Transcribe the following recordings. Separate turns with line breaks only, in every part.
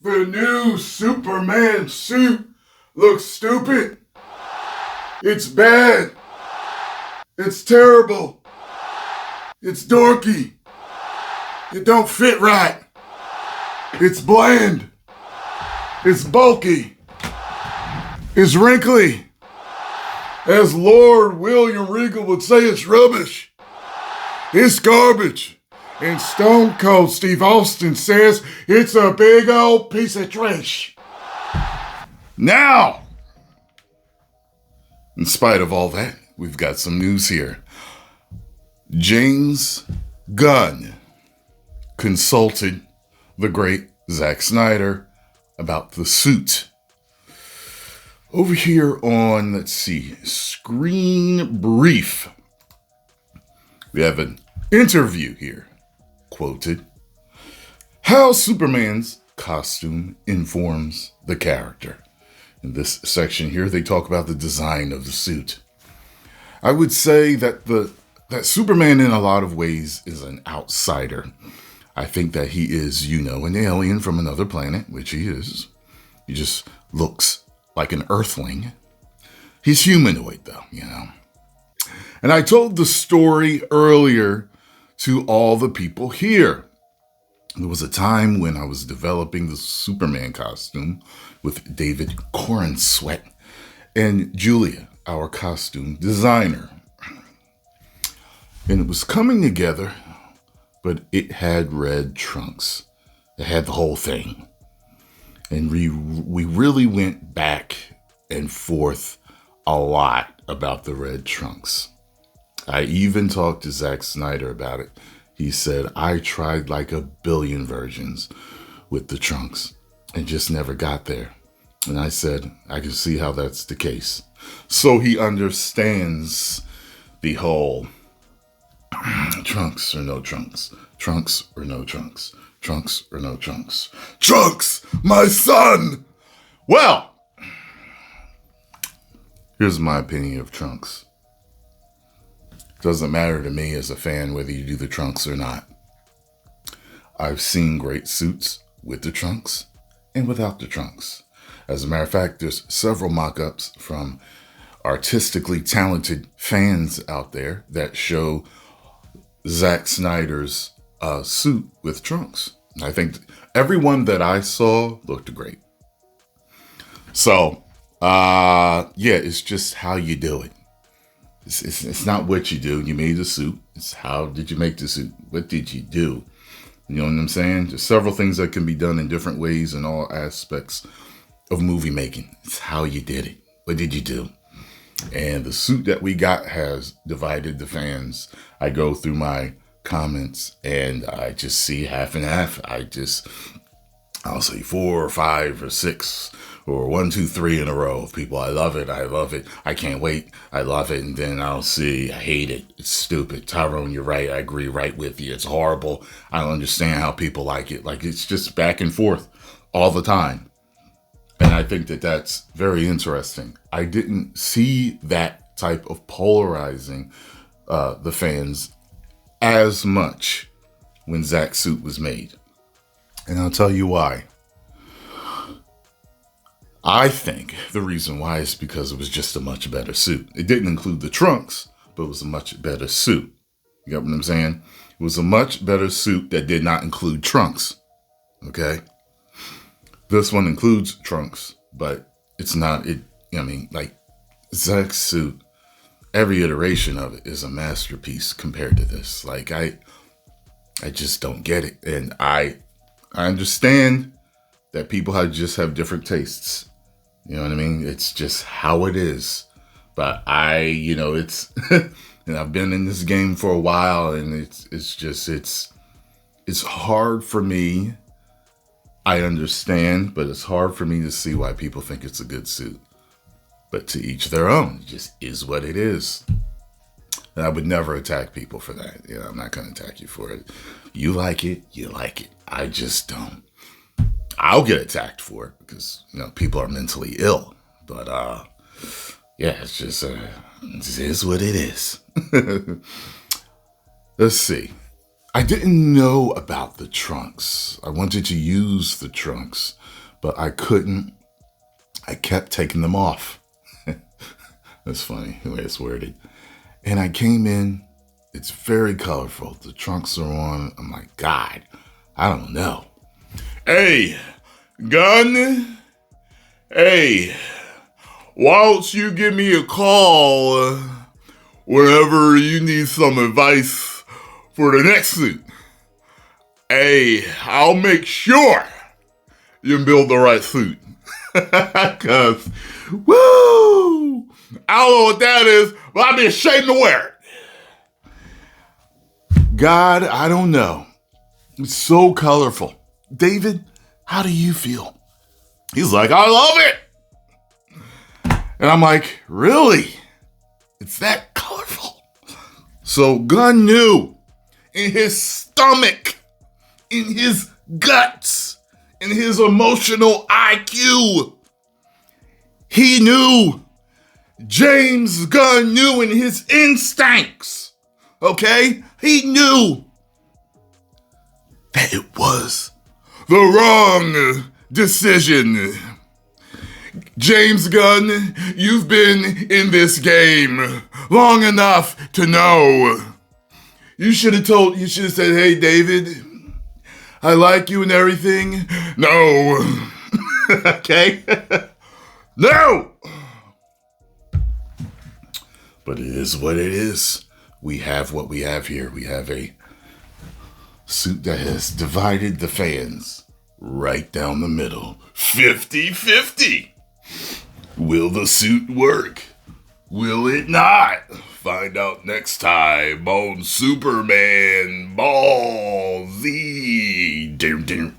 The new Superman suit looks stupid. It's bad. It's terrible. It's dorky. It don't fit right. It's bland. It's bulky. It's wrinkly. As Lord William Regal would say, it's rubbish. It's garbage. And Stone Cold Steve Austin says it's a big old piece of trash. Now, in spite of all that, we've got some news here. James Gunn consulted the great ZACK SNYDER about the suit. Over here on, let's see, Screen Brief, we have an interview here. Quoted, how Superman's costume informs the character. In this section here, they talk about the design of the suit. I would say that that Superman in a lot of ways is an outsider. I think that he is, an alien from another planet, which he is. He just looks like an earthling. He's humanoid, though, And I told the story earlier to all the people here. There was a time when I was developing the Superman costume with David Cornsweat and Julia, our costume designer. And it was coming together, but it had red trunks. It had the whole thing. And we really went back and forth a lot about the red trunks. I even talked to ZACK SNYDER about it. He said, I tried like a billion versions with the trunks and just never got there. And I said, I can see how that's the case. So he understands the whole trunks or no trunks, trunks or no trunks, trunks or no trunks. Trunks, my son! Well, here's my opinion of trunks. Doesn't matter to me as a fan whether you do the trunks or not. I've seen great suits with the trunks and without the trunks. As a matter of fact, there's several mock-ups from artistically talented fans out there that show ZACK SNYDER's suit with trunks. I think everyone that I saw looked great. So, it's just how you do it. It's not what you do. You made the suit. It's how did you make the suit? What did you do? You know what I'm saying? There's several things that can be done in different ways in all aspects of movie making. It's how you did it. What did you do? And the suit that we got has divided the fans. I go through my comments and I just see half and half. I'll say 4 or 5 or 6 or 1, 2, 3 in a row of people. I love it. I can't wait. I love it. And then I'll see, I hate it. It's stupid. Tyrone, you're right. I agree right with you. It's horrible. I don't understand how people like it. Like, it's just back and forth all the time. And I think that that's very interesting. I didn't see that type of polarizing the fans as much when ZACK's suit was made. And I'll tell you why. I think the reason why is because it was just a much better suit. It didn't include the trunks, but it was a much better suit. You got what I'm saying? It was a much better suit that did not include trunks. Okay? This one includes trunks, but it's not, ZACK's suit, every iteration of it is a masterpiece compared to this. Like, I just don't get it. And I understand that people just have different tastes. You know what I mean? It's just how it is. But it's, and I've been in this game for a while, and it's hard for me. I understand, but it's hard for me to see why people think it's a good suit. But to each their own. It just is what it is. And I would never attack people for that. I'm not going to attack you for it. You like it, you like it. I just don't. I'll get attacked for it because, people are mentally ill. But, it's just, it is what it is. Let's see. I didn't know about the trunks. I wanted to use the trunks, but I couldn't. I kept taking them off. That's funny the way it's worded. And I came in. It's very colorful. The trunks are on. I'm like, God, I don't know. Hey, Gunn. Hey, why don't you give me a call whenever you need some advice for the next suit? Hey, I'll make sure you build the right suit. Cause, woo! I don't know what that is, but I'd be ashamed to wear it. God, I don't know. It's so colorful. David, how do you feel? He's like, I love it. And I'm like, really? It's that colorful? So Gunn knew in his stomach, in his guts, in his emotional IQ, he knew. James Gunn knew in his instincts, okay? He knew that it was the wrong decision. James Gunn, you've been in this game long enough to know. You should have said, hey, David, I like you and everything. No. Okay? No! But it is what it is. We have what we have here. We have a suit that has divided the fans right down the middle. 50-50. Will the suit work? Will it not? Find out next time on Superman Ball Z. Superman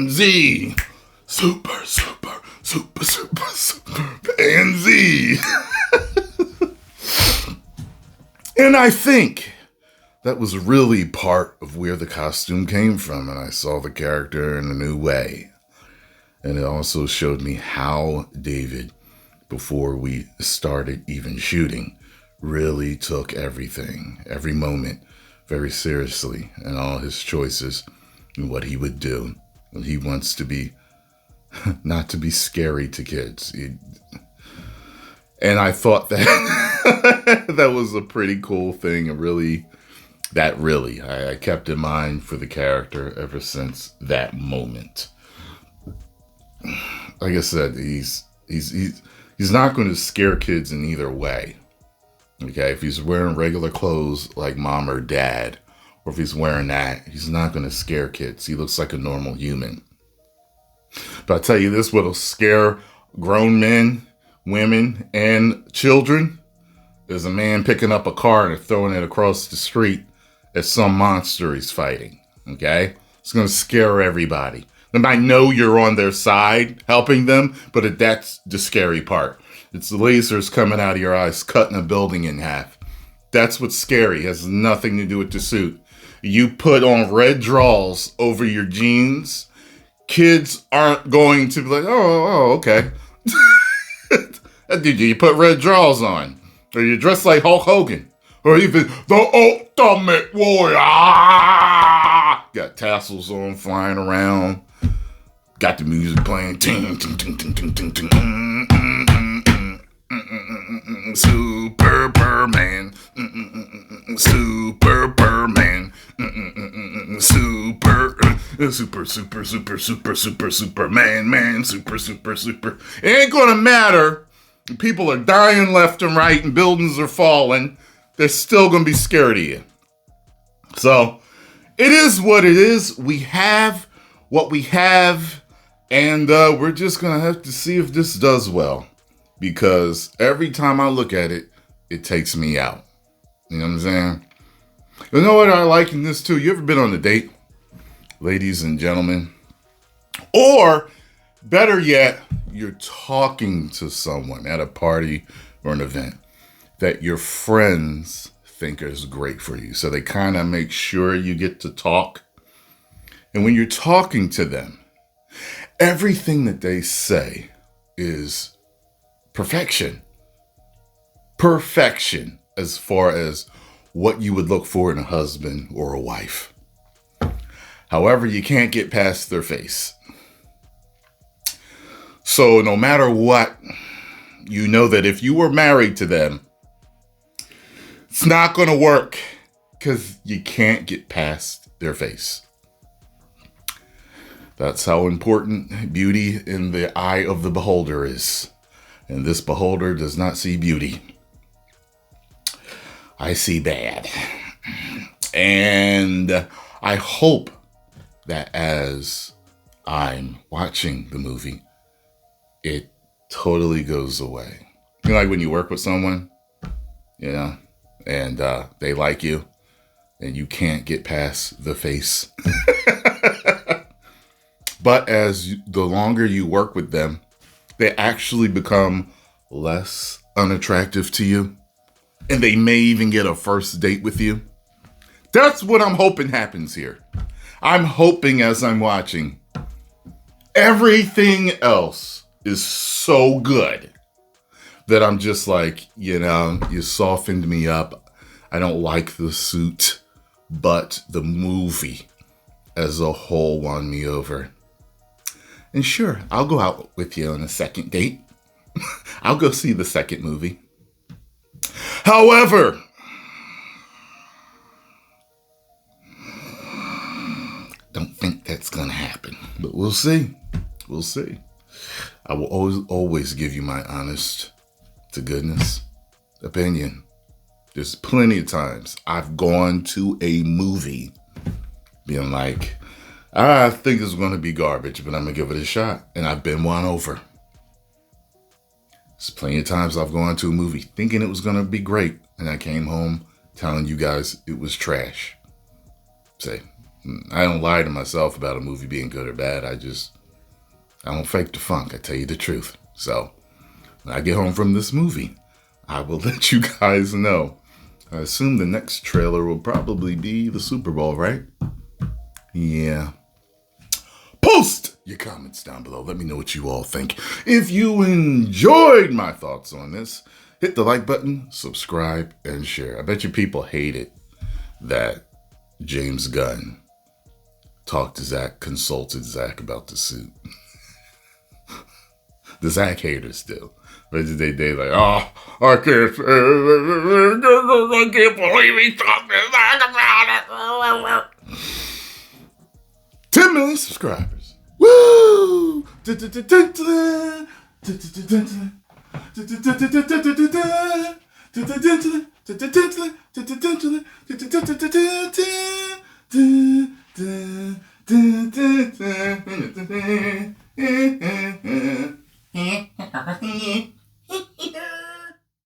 Z. Superman Z. And I think that was really part of where the costume came from, and I saw the character in a new way. And it also showed me how David, before we started even shooting, really took everything, every moment, very seriously, and all his choices and what he would do. And he wants to be, not to be scary to kids. And I thought that that was a pretty cool thing, and I kept in mind for the character ever since that moment. Like I said, he's not going to scare kids in either way. Okay, if he's wearing regular clothes like mom or dad, or if he's wearing that, he's not going to scare kids. He looks like a normal human. But I tell you this, what'll scare grown men, women, and children is a man picking up a car and throwing it across the street at some monster he's fighting. Okay? It's going to scare everybody. They might know you're on their side helping them, but that's the scary part. It's the lasers coming out of your eyes, cutting a building in half. That's what's scary. It has nothing to do with the suit. You put on red draws over your jeans, kids aren't going to be like, oh okay. Did you put red draws on? Or you dress like Hulk Hogan? Or even the Ultimate Warrior. Ah! Got tassels on, flying around. Got the music playing. Superman. Superman. Superman. Super. It ain't gonna matter. People are dying left and right and buildings are falling. They're still gonna be scared of you. So it is what it is. We have what we have, and we're just gonna have to see if this does well. Because every time I look at it, it takes me out. You know what I'm saying? You know what I like in this too? You ever been on a date, ladies and gentlemen? Or, better yet, you're talking to someone at a party or an event that your friends think is great for you. So they kind of make sure you get to talk. And when you're talking to them, everything that they say is perfection. Perfection as far as what you would look for in a husband or a wife. However, you can't get past their face. So no matter what, you know that if you were married to them, it's not going to work because you can't get past their face. That's how important beauty in the eye of the beholder is. And this beholder does not see beauty. I see bad. And I hope that as I'm watching the movie, it totally goes away. You know, like when you work with someone, you know, and they like you, and you can't get past the face. But as the longer you work with them, they actually become less unattractive to you. And they may even get a first date with you. That's what I'm hoping happens here. I'm hoping as I'm watching, everything else is so good that I'm just like, you know, you softened me up. I don't like the suit, but the movie as a whole won me over. And sure, I'll go out with you on a second date. I'll go see the second movie. However, don't think that's going to happen, but we'll see. We'll see. I will always give you my honest to goodness opinion. There's plenty of times I've gone to a movie being like, I think it's going to be garbage, but I'm going to give it a shot. And I've been won over. There's plenty of times I've gone to a movie thinking it was going to be great. And I came home telling you guys it was trash. Say, I don't lie to myself about a movie being good or bad. I don't fake the funk. I tell you the truth. So when I get home from this movie, I will let you guys know. I assume the next trailer will probably be the Super Bowl, right? Yeah. Post your comments down below. Let me know what you all think. If you enjoyed my thoughts on this, hit the like button, subscribe, and share. I bet you people hate it that James Gunn talked to Zack, consulted Zack about the suit. The Zack haters do. But they like, oh, I can't believe he talked to Zack about it. 10 million subscribers. Woo!